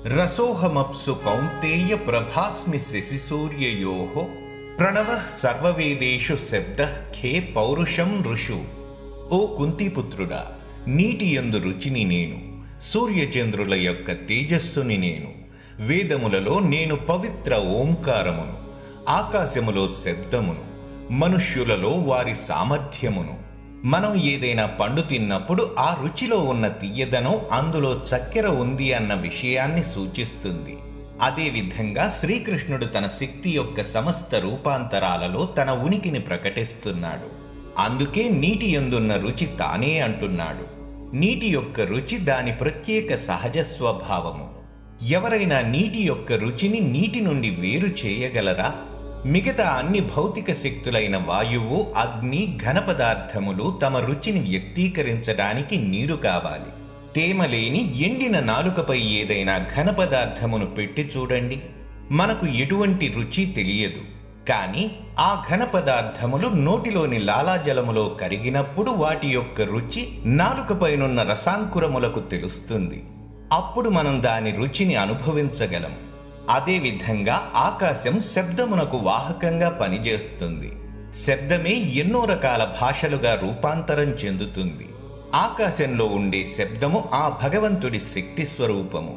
రసోహమప్సు కౌంతేయ ప్రభాస్మి శశిసూర్యయోః ప్రణవః సర్వవేదేషు శబ్దః ఖే పౌరుషం ఋషు. ఓ కుంతిపుత్రుడా, నీటి యందు రుచిని నేను, సూర్యచంద్రుల యొక్క తేజస్సుని నేను, వేదములలో నేను పవిత్ర ఓంకారమును, ఆకాశములో శబ్దమును, మనుష్యులలో వారి సామర్థ్యమును. మనం ఏదైనా పండు తిన్నప్పుడు ఆ రుచిలో ఉన్న తియ్యదనం అందులో చక్కెర ఉంది అన్న విషయాన్ని సూచిస్తుంది. అదేవిధంగా శ్రీకృష్ణుడు తన శక్తి యొక్క సమస్త రూపాంతరాలలో తన ఉనికిని ప్రకటిస్తున్నాడు. అందుకే నీటి యందున్న రుచి తానే అంటున్నాడు. నీటి యొక్క రుచి దాని ప్రత్యేక సహజ స్వభావము. ఎవరైనా నీటి యొక్క రుచిని నీటి నుండి వేరు చేయగలరా? మిగతా అన్ని భౌతిక శక్తులైన వాయువు, అగ్ని, ఘన పదార్థములు తమ రుచిని వ్యక్తీకరించడానికి నీరు కావాలి. తేమలేని ఎండిన నాలుకపై ఏదైనా ఘన పదార్థమును పెట్టి చూడండి, మనకు ఎటువంటి రుచి తెలియదు. కానీ ఆ ఘన పదార్థములు నోటిలోని లాలాజలములో కరిగినప్పుడు వాటి యొక్క రుచి నాలుకపైనున్న రసాంకురములకు తెలుస్తుంది. అప్పుడు మనం దాని రుచిని అనుభవించగలం. అదేవిధంగా ఆకాశం శబ్దమునకు వాహకంగా పనిచేస్తుంది. శబ్దమే ఎన్నో రకాల భాషలుగా రూపాంతరం చెందుతుంది. ఆకాశంలో ఉండే శబ్దము ఆ భగవంతుడి శక్తి స్వరూపము.